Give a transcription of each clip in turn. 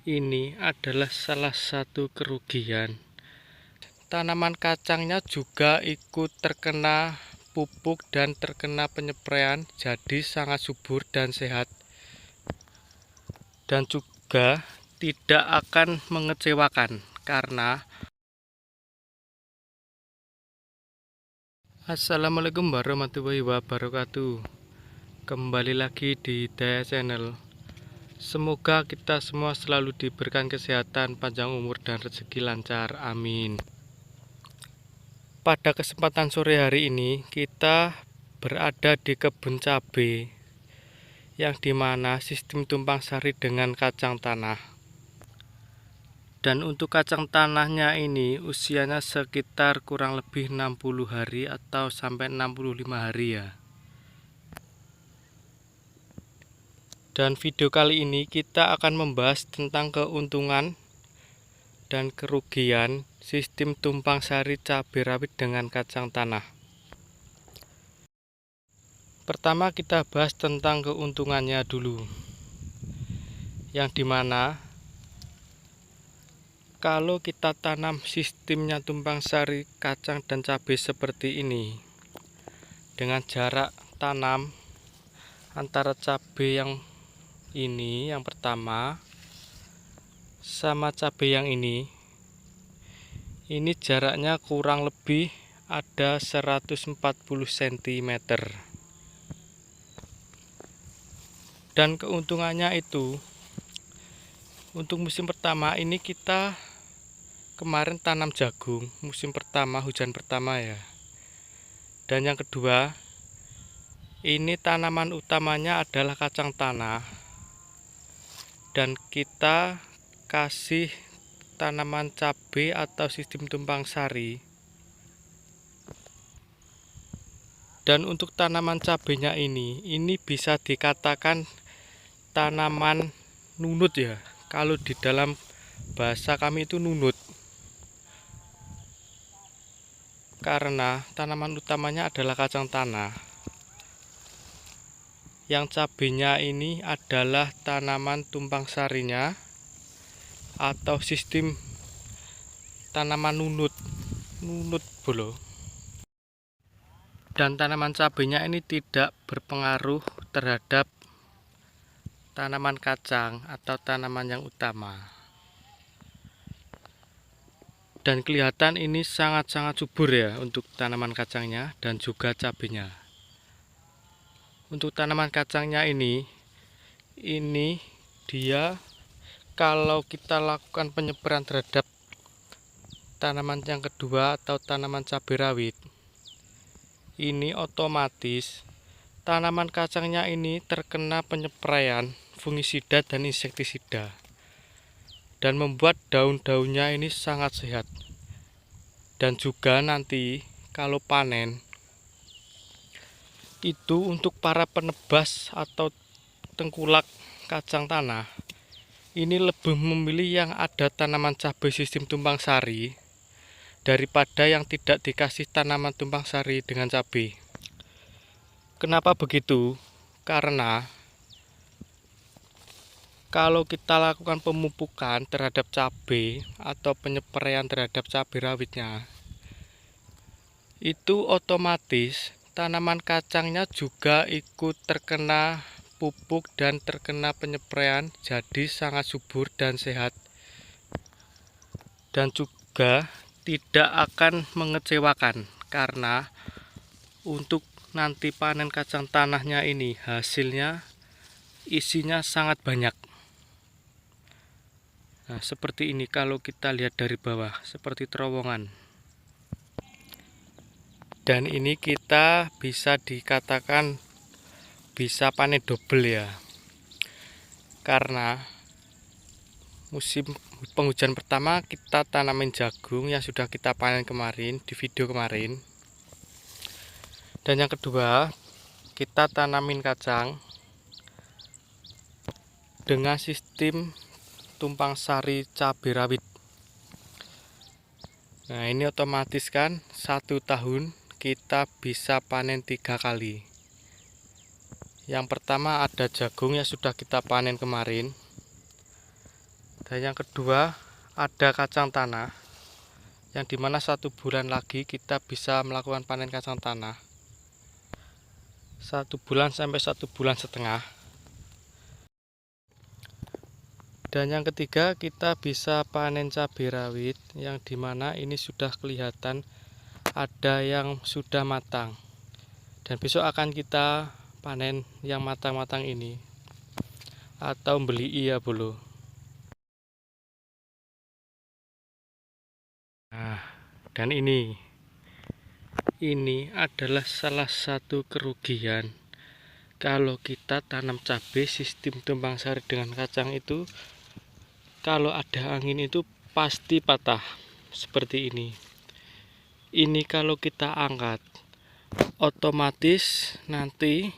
Ini adalah salah satu kerugian. Tanaman kacangnya juga ikut terkena pupuk dan terkena penyepraian, jadi sangat subur dan sehat. Dan juga tidak akan mengecewakan karena Assalamualaikum warahmatullahi wabarakatuh. Kembali lagi di Hidayah Channel. Semoga kita semua selalu diberikan kesehatan, panjang umur, dan rezeki lancar. Amin. Pada kesempatan sore hari ini, kita berada di kebun cabai, yang dimana sistem tumpang sari dengan kacang tanah. Dan untuk kacang tanahnya ini, usianya sekitar kurang lebih 60 hari atau sampai 65 hari ya. Dan video kali ini kita akan membahas tentang keuntungan dan kerugian sistem tumpang sari cabai rawit dengan kacang tanah. Pertama kita bahas tentang keuntungannya dulu, yang dimana kalau kita tanam sistemnya tumpang sari kacang dan cabai seperti ini, dengan jarak tanam antara cabai yang ini yang pertama sama cabai yang ini jaraknya kurang lebih ada 140 cm. Dan keuntungannya itu untuk musim pertama ini kita kemarin tanam jagung, musim pertama hujan pertama ya. Dan yang kedua, ini tanaman utamanya adalah kacang tanah. Dan kita kasih tanaman cabai atau sistem tumpang sari. Dan untuk tanaman cabainya ini bisa dikatakan tanaman nunut ya. Kalau di dalam bahasa kami itu nunut. Karena tanaman utamanya adalah kacang tanah. Yang cabainya ini adalah tanaman tumpang sarinya atau sistem tanaman nunut bolo. Dan tanaman cabainya ini tidak berpengaruh terhadap tanaman kacang atau tanaman yang utama. Dan kelihatan ini sangat-sangat subur ya untuk tanaman kacangnya dan juga cabainya. Untuk tanaman kacangnya ini dia kalau kita lakukan penyebaran terhadap tanaman yang kedua atau tanaman cabai rawit, ini otomatis tanaman kacangnya ini terkena penyepraian fungisida dan insektisida dan membuat daun-daunnya ini sangat sehat. Dan juga nanti kalau panen itu untuk para penebas atau tengkulak kacang tanah ini lebih memilih yang ada tanaman cabai sistem tumpang sari daripada yang tidak dikasih tanaman tumpang sari dengan cabai. Kenapa begitu? Karena kalau kita lakukan pemupukan terhadap cabai atau penyepraian terhadap cabai rawitnya, itu otomatis tanaman kacangnya juga ikut terkena pupuk dan terkena penyepraian, jadi sangat subur dan sehat. Dan juga tidak akan mengecewakan karena untuk nanti panen kacang tanahnya ini hasilnya isinya sangat banyak. Nah, seperti ini kalau kita lihat dari bawah, seperti terowongan. Dan ini kita bisa dikatakan bisa panen double ya. Karena musim penghujan pertama kita tanamin jagung yang sudah kita panen kemarin di video kemarin. Dan yang kedua, kita tanamin kacang dengan sistem tumpang sari cabai rawit. Nah, ini otomatis kan 1 tahun kita bisa panen 3 kali. Yang pertama ada jagung yang sudah kita panen kemarin. Dan yang kedua ada kacang tanah, yang dimana 1 bulan lagi kita bisa melakukan panen kacang tanah. 1 bulan sampai 1,5 bulan. Dan yang ketiga kita bisa panen cabai rawit, yang dimana ini sudah kelihatan ada yang sudah matang. Dan besok akan kita panen yang matang-matang ini, atau beli iya bolo. Nah, dan ini adalah salah satu kerugian kalau kita tanam cabai sistem tumpang sari dengan kacang itu. Kalau ada angin itu pasti patah seperti ini. Ini kalau kita angkat, otomatis nanti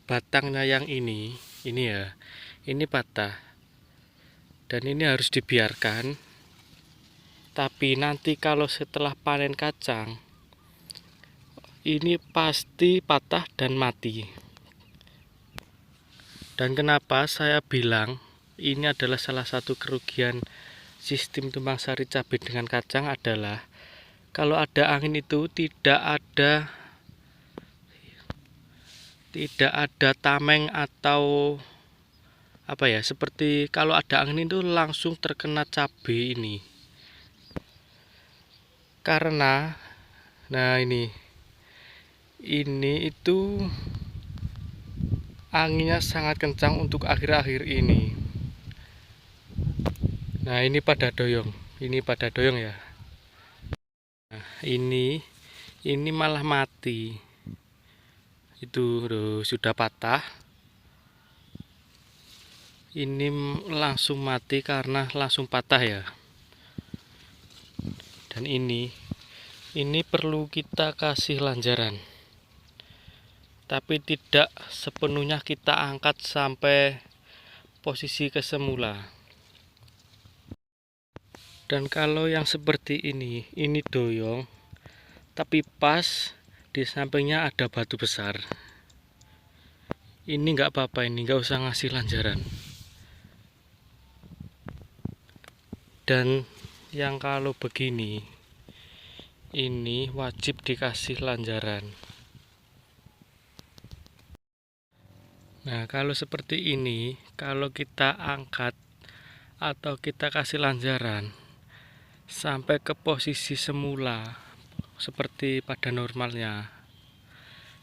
batangnya yang ini ya, ini patah. Dan ini harus dibiarkan. Tapi nanti kalau setelah panen kacang, ini pasti patah dan mati. Dan kenapa saya bilang ini adalah salah satu kerugian sistem tumpang sari cabai dengan kacang adalah kalau ada angin itu tidak ada tameng atau apa ya, seperti kalau ada angin itu langsung terkena cabai ini. Karena nah ini itu anginnya sangat kencang untuk akhir-akhir ini. Nah, ini pada doyong ya. Nah, ini malah mati. Itu sudah patah. Ini langsung mati karena langsung patah ya. Dan ini perlu kita kasih lanjaran. Tapi tidak sepenuhnya kita angkat sampai posisi kesemula. Dan kalau yang seperti ini doyong, tapi pas di sampingnya ada batu besar. Ini nggak apa-apa, ini nggak usah ngasih lanjaran. Dan yang kalau begini, ini wajib dikasih lanjaran. Nah, kalau seperti ini, kalau kita angkat atau kita kasih lanjaran sampai ke posisi semula seperti pada normalnya,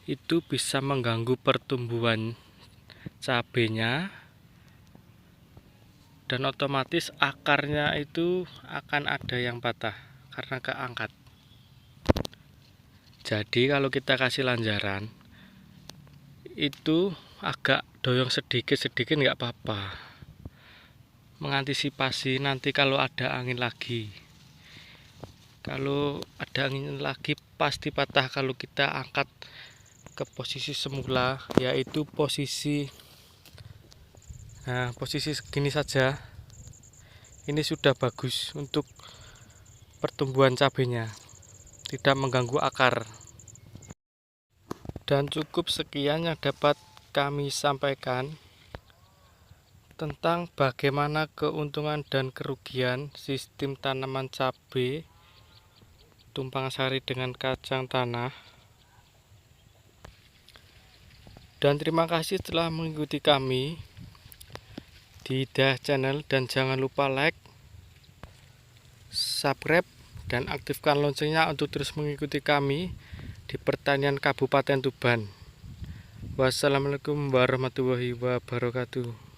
itu bisa mengganggu pertumbuhan cabenya, dan otomatis akarnya itu akan ada yang patah karena keangkat. Jadi kalau kita kasih lanjaran itu agak doyong sedikit nggak apa-apa, mengantisipasi nanti kalau ada angin lagi. Kalau ada angin lagi pasti patah kalau kita angkat ke posisi semula, yaitu posisi segini saja. Ini sudah bagus untuk pertumbuhan cabenya, tidak mengganggu akar. Dan cukup sekian yang dapat kami sampaikan tentang bagaimana keuntungan dan kerugian sistem tanaman cabai tumpang sari dengan kacang tanah. Dan terima kasih telah mengikuti kami di Hidayah Channel, dan jangan lupa like, subscribe, dan aktifkan loncengnya untuk terus mengikuti kami di pertanian Kabupaten Tuban. Wassalamualaikum warahmatullahi wabarakatuh.